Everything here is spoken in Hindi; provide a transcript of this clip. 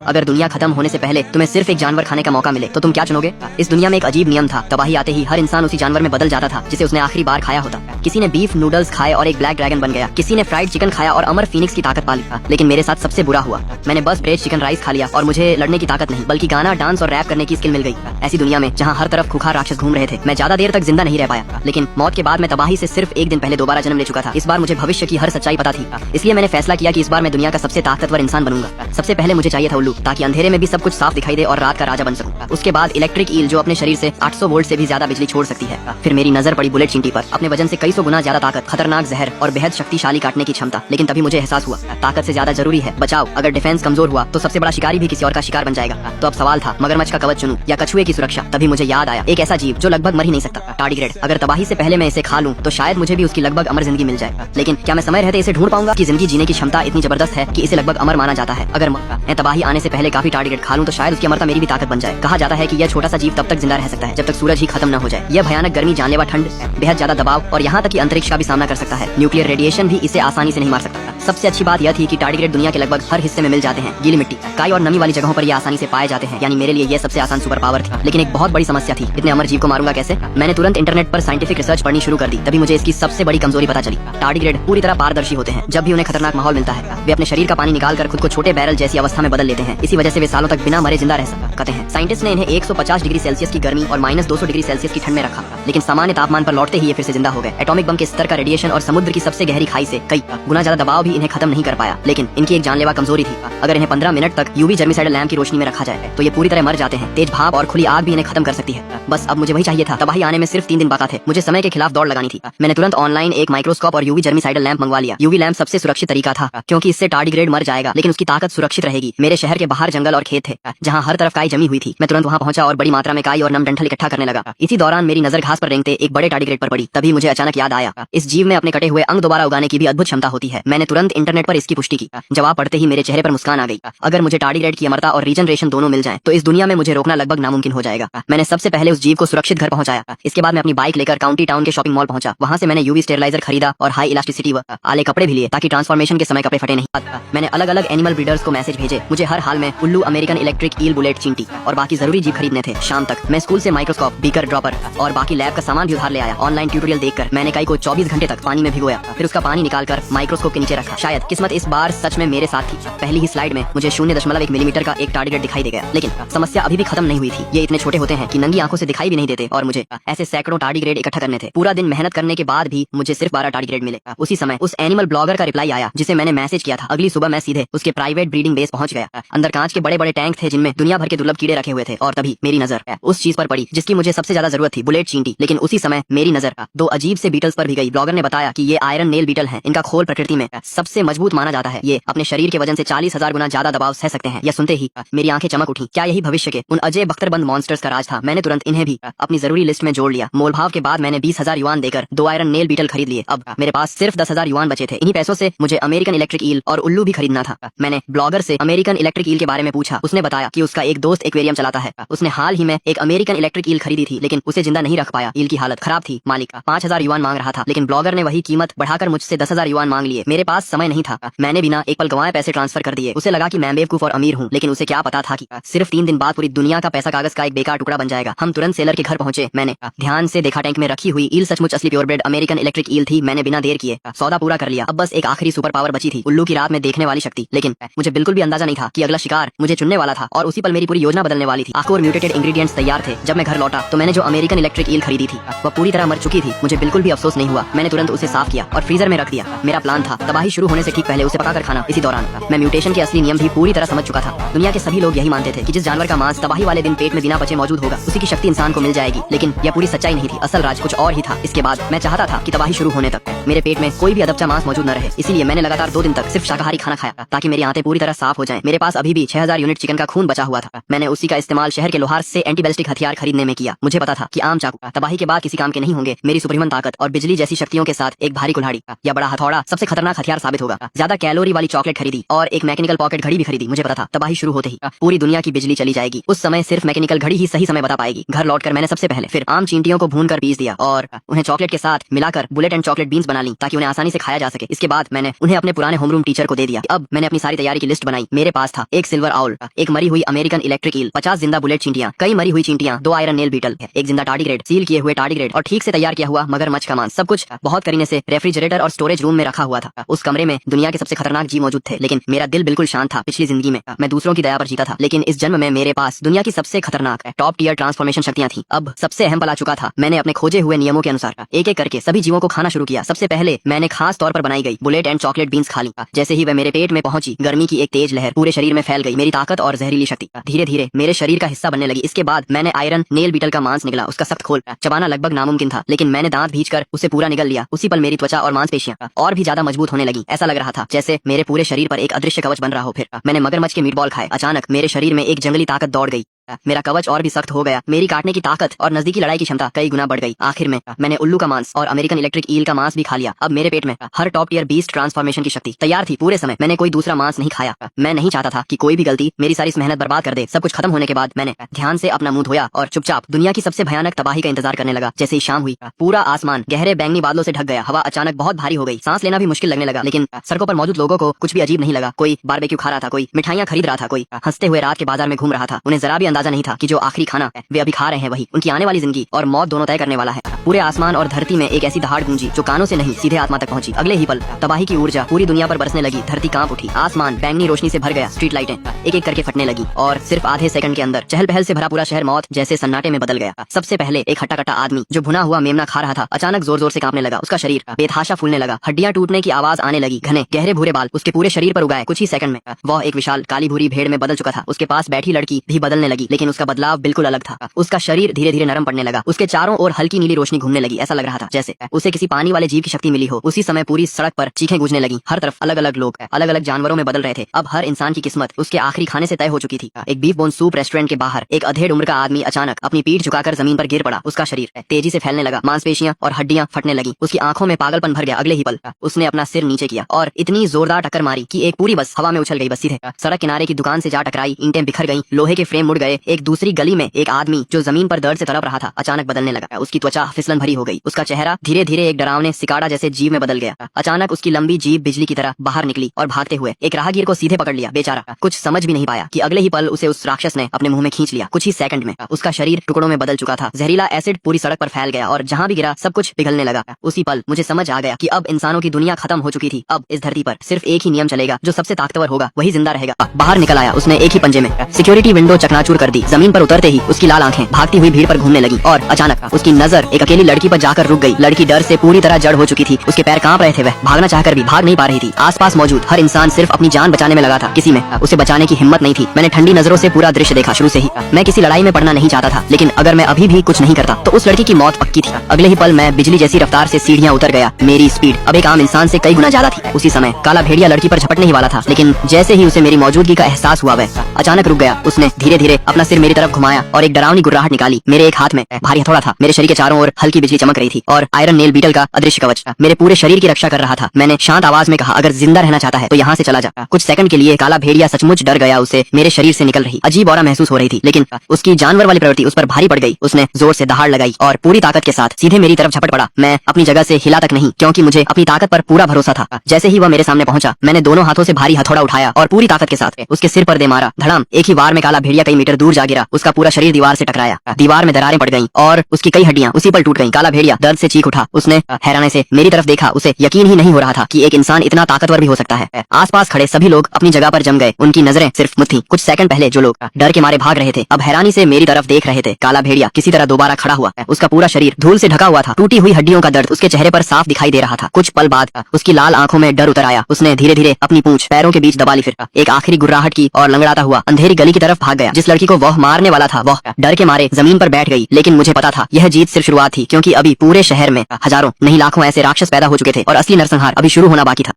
अगर दुनिया खत्म होने से पहले तुम्हें सिर्फ एक जानवर खाने का मौका मिले तो तुम क्या चुनोगे? इस दुनिया में एक अजीब नियम था। तबाही आते ही हर इंसान उसी जानवर में बदल जाता था जिसे उसने आखिरी बार खाया होता। किसी ने बीफ नूडल्स खाए और एक ब्लैक ड्रैगन बन गया, किसी ने फ्राइड चिकन खाया और अमर फीनिक्स की ताकत पा ली। लेकिन मेरे साथ सबसे बुरा हुआ। मैंने बस ब्रेड चिकन राइस खा लिया और मुझे लड़ने की ताकत नहीं बल्कि गाना, डांस और रैप करने की स्किल मिल गई। ऐसी दुनिया में जहाँ हर तरफ खुखार राक्षस घूम रहे थे, मैं ज्यादा देर तक जिंदा नहीं रह पाया। लेकिन मौत के बाद मैं तबाही से सिर्फ एक दिन पहले दोबारा जन्म ले चुका था। इस बार मुझे भविष्य की हर सच्चाई पता थी, इसलिए मैंने फैसला किया कि इस बार मैं दुनिया का सबसे ताकतवर इंसान बनूंगा। सबसे पहले मुझे चाहिए था उल्लू, ताकि अंधेरे में भी सब कुछ साफ दिखाई दे और रात का राजा बन सकूं। उसके बाद इलेक्ट्रिक ईल, जो अपने शरीर से 800 वोल्ट से भी ज्यादा बिजली छोड़ सकती है। फिर मेरी नजर पड़ी बुलेट चींटी पर, अपने वजन से कई सौ गुना ज्यादा ताकत, खतरनाक जहर और बेहद शक्तिशाली काटने की क्षमता। लेकिन तभी मुझे एहसास हुआ, ताकत से ज्यादा जरूरी है बचाव। अगर डिफेंस कमजोर हुआ तो सबसे बड़ा शिकारी भी किसी और का शिकार बन जाएगा। तो अब सवाल था, मगरमच्छ का कवच चुनूं या कछुए की सुरक्षा? तभी मुझे याद आया, एक ऐसा जीव जो लगभग मर ही नहीं सकता, टार्डिग्रेड। अगर तबाही से पहले मैं इसे खा लूं तो शायद मुझे भी उसकी लगभग अमर जिंदगी मिल जाए। लेकिन क्या मैं समय रहते इसे ढूंढ पाऊंगा? कि जिंदगी जीने की क्षमता इतनी जबरदस्त है कि इसे लगभग अमर माना जाता है। अगर मैं तबाही आने से पहले काफी टार्डिग्रेड खा लूं तो शायद उसकी अमरता मेरी भी ताकत बन जाए। कहा जाता है कि यह छोटा सा जीव तब तक जिंदा रह सकता है जब तक सूरज ही खत्म न हो जाए। यह भयानक गर्मी, जानलेवा ठंड, बेहद ज्यादा दबाव और यहाँ तक कि अंतरिक्ष का भी सामना कर सकता है। न्यूक्लियर रेडिएशन भी इसे आसानी से नहीं मार सकता। सबसे अच्छी बात यह थी कि टार्डिग्रेड दुनिया के लगभग हर हिस्से में मिल जाते हैं। गीली मिट्टी, काई और नमी वाली जगहों पर ये आसानी से पाए जाते हैं। यानी मेरे लिए यह सबसे आसान सुपर पावर थी। लेकिन एक बहुत बड़ी समस्या थी, इतने अमर जीव को मारूंगा कैसे? मैंने तुरंत इंटरनेट पर साइंटिफिक रिसर्च पढ़नी शुरू कर दी। तभी मुझे इसकी सबसे बड़ी कमजोरी पता चली। टार्डिग्रेड पूरी तरह पारदर्शी होते हैं। जब भी उन्हें खतरनाक माहौल मिलता है, वे अपने शरीर का पानी निकालकर खुद को छोटे बैरल जैसी अवस्था में बदल लेते हैं। इसी वजह से वे सालों तक बिना मरे जिंदा रह सकते हैं। साइंटिस्ट ने इन्हें 150 डिग्री सेल्सियस की गर्मी और -200 डिग्री सेल्सियस की ठंड में रखा, लेकिन सामान्य तापमान पर लौटते ही ये फिर से जिंदा हो गए। एटॉमिक बम के स्तर का रेडिएशन और समुद्र की सबसे गहरी खाई से कई गुना ज्यादा दबाव भी इन्हें खत्म नहीं कर पाया। लेकिन इनकी एक जानलेवा कमजोरी थी, अगर इन्हें 15 मिनट तक यूवी जर्मिसाइडल लैम्प की रोशनी में रखा जाए तो ये पूरी तरह मर जाते हैं। तेज भाप और खुली आग भी इन्हें खत्म कर सकती है। बस अब मुझे वही चाहिए था। तबाही आने में सिर्फ 3 दिन बाकी थे। मुझे समय के खिलाफ दौड़ लगानी थी। मैंने तुरंत ऑनलाइन एक माइक्रोस्कोप और यूवी जर्मिसाइडल लैम्प मंगवा लिया। यूवी लैम्प सबसे सुरक्षित तरीका था क्योंकि इससे टार्डिग्रेड मर जाएगा लेकिन उसकी ताकत सुरक्षित रहेगी। मेरे शहर के बाहर जंगल और खेत थे जहाँ हर तरफ काई जमी हुई थी। मैं तुरंत वहाँ पहुंचा और बड़ी मात्रा में काई और नम डंठल इकट्ठा करने लगा। इसी दौरान मेरी नजर घास पर रेंगते एक बड़े टार्डिग्रेड पर पड़ी। तभी मुझे अचानक याद आया, इस जीव में अपने कटे हुए अंग दोबारा उगाने की भी अद्भुत क्षमता होती है। मैंने तुरंत इंटरनेट पर इसकी पुष्टि की। जवाब पढ़ते ही मेरे चेहरे पर मुस्कान आ गई। अगर मुझे टार्डिग्रेड की अमरता और रीजनरेशन दोनों मिल जाए तो इस दुनिया में मुझे रोकना लगभग नामुमकिन हो जाएगा। मैंने सबसे पहले उस जीव को सुरक्षित घर पहुंचाया। इसके बाद मैं अपनी बाइक लेकर काउंटी टाउन के शॉपिंग मॉल पहुंचा। वहां से मैंने यूवी स्टेरिलाइजर खरीदा और हाई इलास्टिसिटी वाले कपड़े भी लिए ताकि ट्रांसफॉर्मेशन के समय कपड़े फटे नहीं। मैंने अलग अलग एनिमल ब्रीडर्स को मैसेज भेजे। मुझे हर हाल में उल्लू, अमेरिकन इलेक्ट्रिक ईल, बुलेट चींटी और बाकी जरूरी जीव खरीदने थे। शाम तक मैं स्कूल से माइक्रोस्कोप, बीकर, ड्रॉपर और बाकी लैब का सामान भी उधार ले आया। ऑनलाइन ट्यूटोरियल देखकर मैंने काई को 24 घंटे तक पानी में भिगोया, फिर उसका पानी निकालकर माइक्रोस्कोप के नीचे रखा। शायद किस्मत इस बार सच में मेरे साथ थी। पहली ही स्लाइड में मुझे 0.1 मिलीमीटर का एक टार्डिग्रेड दिखाई दे गया। लेकिन समस्या अभी भी खत्म नहीं हुई थी। ये इतने छोटे होते हैं कि नंगी आंखों से दिखाई भी नहीं देते और मुझे ऐसे सैकड़ों टार्डिग्रेड इकट्ठा करने थे। पूरा दिन मेहनत करने के बाद भी मुझे सिर्फ 12 टार्डिग्रेड मिले। उसी समय उस एनिमल ब्लॉगर का रिप्लाई आया जिसे मैंने मैसेज किया था। अगली सुबह मैं सीधे उसके प्राइवेट ब्रीडिंग बेस पहुंच गया। अंदर कांच के बड़े बड़े टैंक थे जिनमें दुनिया भर के दुर्लभ कीड़े रखे हुए थे। और तभी मेरी नजर उस चीज पर पड़ी जिसकी मुझे सबसे ज्यादा जरूरत थी, बुलेट चींटी। लेकिन उसी समय मेरी नजर 2 अजीब से बीटल्स पर भी गई। ब्लॉगर ने बताया कि ये आयरन नेल बीटल हैं। इनका खोल प्रकृति में सबसे मजबूत माना जाता है। ये अपने शरीर के वजन से 40,000 गुना ज्यादा दबाव सह सकते हैं। यह सुनते ही मेरी आंखें चमक उठी। क्या यही भविष्य के उन अजय बख्तरबंद मॉन्स्टर्स का राज था? मैंने तुरंत इन्हें भी अपनी जरूरी लिस्ट में जोड़ लिया। मोलभाव के बाद मैंने 20,000 युआन देकर 2 आयरन नेल बीटल खरीद लिए। अब मेरे पास सिर्फ 10,000 युआन बचे थे। इन्हीं पैसों से मुझे अमेरिकन इलेक्ट्रिक ईल और उल्लू भी खरीदना था। मैंने ब्लॉगर से अमेरिकन इलेक्ट्रिक ईल के बारे में पूछा। उसने बताया कि उसका एक दोस्त एक्वेरियम चलाता है। उसने हाल ही में एक अमेरिकन इलेक्ट्रिक ईल खरीदी थी लेकिन उसे जिंदा नहीं रख पाया। ईल की हालत खराब थी। मालिक 5,000 युआन मांग रहा था लेकिन ब्लॉगर ने वही कीमत बढ़ाकर मुझसे 10,000 युआन मांग लिए। मेरे पास समय नहीं था। मैंने बिना एक पल गंवाए पैसे ट्रांसफर कर दिए। उसे लगा कि मैं बेवकूफ और अमीर हूँ, लेकिन उसे क्या पता था कि सिर्फ 3 दिन बाद पूरी दुनिया का पैसा कागज का एक बेकार टुकड़ा बन जाएगा। हम तुरंत सेलर के घर पहुंचे। मैंने ध्यान से देखा, टैंक में रखी हुई ईल सचमुच असली प्योरब्रेड अमेरिकन इलेक्ट्रिक ईल थी। मैंने बिना देर किए सौदा पूरा कर लिया। अब बस एक आखिरी सुपर पावर बची थी, उल्लू की रात में देखने वाली शक्ति। लेकिन मुझे बिल्कुल भी अंदाजा नहीं था कि अगला शिकार मुझे चुनने वाला था और उसी पल मेरी पूरी योजना बदलने वाली थी। आखिर और म्यूटेटेड इंग्रेडिएंट्स तैयार थे। जब मैं घर लौटा तो मैंने जो अमेरिकन इलेक्ट्रिक ईल खरीदी थी वह पूरी तरह मर चुकी थी। मुझे बिल्कुल भी अफसोस नहीं हुआ। मैंने तुरंत उसे साफ किया और फ्रीजर में रख दिया। मेरा प्लान था तबाही शुरू होने से ठीक पहले उसे पकाकर खाना। इसी दौरान मैं म्यूटेशन के असली नियम भी पूरी तरह समझ चुका था। दुनिया के सभी लोग यही मानते थे कि जिस जानवर का मांस तबाही वाले दिन पेट में बिना बचे मौजूद होगा उसी की शक्ति इंसान को मिल जाएगी। लेकिन यह पूरी सच्चाई नहीं थी। असल राज कुछ और ही था। इसके बाद मैं चाहता था कि तबाही शुरू होने तक मेरे पेट में कोई भी अदबचा मांस मौजूद न रहे। इसीलिए मैंने लगातार 2 दिन तक सिर्फ शाकाहारी खाना खाया ताकि मेरी आंतें पूरी तरह साफ हो जाएं। मेरे पास अभी भी 6,000 यूनिट चिकन का खून बचा हुआ था। मैंने उसी का इस्तेमाल शहर के लोहार से एंटीबैलिस्टिक हथियार खरीदने में किया। मुझे पता था कि आम चाकू तबाही के बाद किसी काम के नहीं होंगे। मेरी सुपरह्यूमन ताकत और बिजली जैसी शक्तियों के साथ एक भारी कुल्हाड़ी या बड़ा हथौड़ा सबसे खतरनाक हथियार साबित होगा। ज्यादा कैलोरी वाली चॉकलेट खरीदी और एक मैकेनिकल पॉकेट घड़ी भी खरीदी। मुझे पता था तबाही शुरू होते ही पूरी दुनिया की बिजली चली जाएगी। उस समय सिर्फ मैकेनिकल घड़ी ही सही समय बता पाएगी। घर लौटकर मैंने सबसे पहले फिर आम चींटियों को भूनकर पीस दिया और उन्हें चॉकलेट के साथ मिलाकर बुलेट एंड चॉकलेट बीन्स बना ली ताकि उन्हें आसानी से खाया जा सके। इसके बाद मैंने उन्हें अपने पुराने होमरूम टीचर को दे दिया। अब मैंने अपनी सारी तैयारी की लिस्ट लिस्ट बनाई। मेरे पास था एक सिल्वर आउल, एक मरी हुई अमेरिकन इलेक्ट्रिक ईल, 50 जिंदा बुलेट चींटियां, कई मरी हुई चींटियां, 2 आयरन नेल बीटल, एक जिंदा टार्डिग्रेड, सील किए हुए टार्डिग्रेड और ठीक से तैयार किया हुआ मगरमच्छ का मांस। सब कुछ बहुत करीने से रेफ्रिजरेटर और स्टोरेज रूम में रखा हुआ था। उस कमरे में दुनिया के सबसे खतरनाक जीव मौजूद थे, लेकिन मेरा दिल बिल्कुल शांत था। पिछली जिंदगी में मैं दूसरों की दया पर जीता था, लेकिन इस जन्म में मेरे पास दुनिया की सबसे खतरनाक टॉप टियर ट्रांसफॉर्मेशन शक्तियां थी। अब सबसे अहम पल आ चुका था। मैंने अपने खोजे हुए नियमों के अनुसार एक एक करके सभी जीवों को खाना शुरू किया। सबसे पहले मैंने खास तौर पर बनाई गई बुलेट एंड चॉकलेट बीन्स खा ली। जैसे ही वह मेरे पेट में पहुंची, गर्मी की एक तेज लहर पूरे शरीर में फैल गई। मेरी ताकत और जहरीली शक्ति धीरे धीरे मेरे शरीर का हिस्सा बनने लगी। इसके बाद मैंने आयरन नेल बीटल का मांस निकला। उसका सख्त खोल चबाना लगभग नामुमकिन था, लेकिन मैंने दांत भींचकर उसे पूरा निगल लिया। उसी पल मेरी त्वचा और मांसपेशियां और भी ज्यादा मजबूत होने लगी। ऐसा लग रहा था जैसे मेरे पूरे शरीर पर एक अदृश्य कवच बन रहा हो। फिर मैंने मगरमच्छ के मीटबॉल खाए। अचानक मेरे शरीर में एक जंगली ताकत दौड़ गई। मेरा कवच और भी सख्त हो गया। मेरी काटने की ताकत और नजदीकी लड़ाई की क्षमता कई गुना बढ़ गई। आखिर में मैंने उल्लू का मांस और अमेरिकन इलेक्ट्रिक ईल का मांस भी खा लिया। अब मेरे पेट में हर टॉप टियर बीस्ट ट्रांसफॉर्मेशन की शक्ति तैयार थी। पूरे समय मैंने कोई दूसरा मांस नहीं खाया। मैं नहीं चाहता था कि कोई भी गलती मेरी सारी मेहनत बर्बाद कर दे। सब कुछ खत्म होने के बाद मैंने ध्यान से अपना मुंह धोया और चुपचाप दुनिया की सबसे भयानक तबाही का इंतजार करने लगा। जैसे ही शाम हुई, पूरा आसमान गहरे बैंगनी बादलों से ढक गया। हवा अचानक बहुत भारी हो गई। सांस लेना भी मुश्किल लगने लगा। लेकिन सड़कों पर मौजूद लोगों को कुछ भी अजीब नहीं लगा। कोई बारबेक्यू खा रहा था, कोई मिठाइयां खरीद रहा था, कोई हंसते हुए रात के बाजार में घूम रहा था। उन्हें जरा भी अंदाजा नहीं था कि जो आखिरी खाना वे अभी खा रहे हैं वही उनकी आने वाली जिंदगी और मौत दोनों तय करने वाला है। पूरे आसमान और धरती में एक ऐसी दहाड़ गूंजी जो कानों से नहीं सीधे आत्मा तक पहुंची। अगले ही पल तबाही की ऊर्जा पूरी दुनिया पर बरसने लगी। धरती कांप उठी। आसमान बैंगनी रोशनी से भर गया। स्ट्रीट लाइटें एक एक करके फटने लगी और सिर्फ आधे सेकंड के अंदर चहल पहल से भरा पूरा शहर मौत जैसे सन्नाटे में बदल गया। सबसे पहले एक हट्टा कट्टा आदमी जो भुना हुआ मेमना खा रहा था अचानक जोर जोर से कांपने लगा। उसका शरीर बेतहाशा फूलने लगा। हड्डियां टूटने की आवाज आने लगी। घने गहरे भूरे बाल उसके पूरे शरीर पर उगाए। कुछ ही सेकंड में वह एक विशाल काली भूरी भेड़ में बदल चुका था। उसके पास बैठी लड़की भी बदलने लगी, लेकिन उसका बदलाव बिल्कुल अलग था। उसका शरीर धीरे धीरे नरम पड़ने लगा। उसके चारों ओर हल्की नीली रोशनी घूमने लगी। ऐसा लग रहा था जैसे उसे किसी पानी वाले जीव की शक्ति मिली हो। उसी समय पूरी सड़क पर चीखें गूंजने लगी। हर तरफ अलग अलग लोग अलग अलग जानवरों में बदल रहे थे। अब हर इंसान की किस्मत उसके आखिरी खाने से तय हो चुकी थी। एक बीफ बोन सूप रेस्टोरेंट के बाहर एक अधेड़ उम्र का आदमी अचानक अपनी पीठ झुकाकर जमीन पर गिर पड़ा। उसका शरीर तेजी से फैलने लगा। मांसपेशियां और हड्डियां फटने लगी। उसकी आंखों में पागलपन भर गया। अगले ही पल उसने अपना सिर नीचे किया और इतनी जोरदार टक्कर मारी कि एक पूरी बस हवा में उछल गई। बस सीधे सड़क किनारे की दुकान से जा टकराई। ईंटें बिखर गईं, लोहे के फ्रेम मुड़ गए। एक दूसरी गली में एक आदमी जो जमीन पर दर्द से तड़प रहा था अचानक बदलने लगा। उसकी त्वचा फिसलन भरी हो गई। उसका चेहरा धीरे धीरे एक डरावने सिकाड़ा जैसे जीव में बदल गया। अचानक उसकी लंबी जीभ बिजली की तरह बाहर निकली और भागते हुए एक राहगीर को सीधे पकड़ लिया। बेचारा कुछ समझ भी नहीं पाया कि अगले ही पल उसे उस राक्षस ने अपने मुंह में खींच लिया। कुछ ही सेकंड में उसका शरीर टुकड़ों में बदल चुका था। जहरीला एसिड पूरी सड़क पर फैल गया और जहां भी गिरा सब कुछ पिघलने लगा। उसी पल मुझे समझ आ गया कि अब इंसानों की दुनिया खत्म हो चुकी थी। अब इस धरती पर सिर्फ एक ही नियम चलेगा, जो सबसे ताकतवर होगा वही जिंदा रहेगा। बाहर निकल आया उसने एक ही पंजे में। सिक्योरिटी विंडो चकनाचूर कर दी। जमीन पर उतरते ही उसकी लाल आंखें भागती हुई भीड़ पर घूमने लगी और अचानक उसकी नजर एक अकेली लड़की पर जाकर रुक गई। लड़की डर से पूरी तरह जड़ हो चुकी थी। उसके पैर कांप रहे थे। वह भागना चाहकर भी भाग नहीं पा रही थी। आसपास मौजूद हर इंसान सिर्फ अपनी जान बचाने में लगा था। किसी में उसे बचाने की हिम्मत नहीं थी। मैंने ठंडी नजरों से पूरा दृश्य देखा। शुरू से ही मैं किसी लड़ाई में पड़ना नहीं चाहता था, लेकिन अगर मैं अभी भी कुछ नहीं करता तो उस लड़की की मौत पक्की थी। अगले ही पल मैं बिजली जैसी रफ्तार से सीढ़ियां उतर गया। मेरी स्पीड अब एक आम इंसान से कई गुना ज्यादा थी। उसी समय काला भेड़िया लड़की पर झपटने ही वाला था, लेकिन जैसे ही उसे मेरी मौजूदगी का एहसास हुआ वह अचानक रुक गया। उसने धीरे धीरे अपना सिर मेरी तरफ घुमाया और एक डरावनी गुर्राहट निकाली। मेरे एक हाथ में भारी हथौड़ा था। मेरे शरीर के चारों ओर हल्की बिजली चमक रही थी और आयरन नेल बीटल का अदृश्य कवच मेरे पूरे शरीर की रक्षा कर रहा था। मैंने शांत आवाज में कहा, अगर जिंदा रहना चाहता है तो यहाँ से चला जा। कुछ सेकंड के लिए काला भेड़िया सचमुच डर गया। उसे मेरे शरीर से निकल रही अजीब ऑरा महसूस हो रही थी, लेकिन उसकी जानवर वाली प्रवृत्ति उस पर भारी पड़ गई। उसने जोर से दहाड़ लगाई और पूरी ताकत के साथ सीधे मेरी तरफ झपट पड़ा। मैं अपनी जगह से हिला तक नहीं, क्योंकि मुझे अपनी ताकत पर पूरा भरोसा था। जैसे ही वह मेरे सामने पहुंचा, मैंने दोनों हाथों से भारी हथौड़ा उठाया और पूरी ताकत के साथ उसके सिर पर दे मारा। धड़ाम, एक ही वार में काला भेड़िया कई मीटर दूर जा गिरा। उसका पूरा शरीर दीवार से टकराया। दीवार में दरारें पड़ गईं और उसकी कई हड्डियां उसी पर टूट गईं। काला भेड़िया दर्द से चीख उठा। उसने हैरानी से मेरी तरफ देखा। उसे यकीन ही नहीं हो रहा था कि एक इंसान इतना ताकतवर भी हो सकता है। आसपास खड़े सभी लोग अपनी जगह पर जम गए। उनकी नजरें सिर्फ मुझ थीं। कुछ सेकंड पहले जो लोग डर के मारे भाग रहे थे अब हैरानी से मेरी तरफ देख रहे थे। काला भेड़िया किसी तरह दोबारा खड़ा हुआ। उसका पूरा शरीर धूल से ढका हुआ था। टूटी हुई हड्डियों का दर्द उसके चेहरे पर साफ दिखाई दे रहा था। कुछ पल बाद उसकी लाल आंखों में डर उतर आया। उसने धीरे धीरे अपनी पूंछ पैरों के बीच दबा ली। फिर एक आखिरी गुर्राहट की और लंगड़ाता हुआ अंधेरी गली की तरफ भाग गया। जिस लड़की को वह मारने वाला था वह डर के मारे जमीन पर बैठ गई। लेकिन मुझे पता था यह जीत सिर्फ शुरुआत थी, क्योंकि अभी पूरे शहर में हजारों नहीं लाखों ऐसे राक्षस पैदा हो चुके थे और असली नरसंहार अभी शुरू होना बाकी था।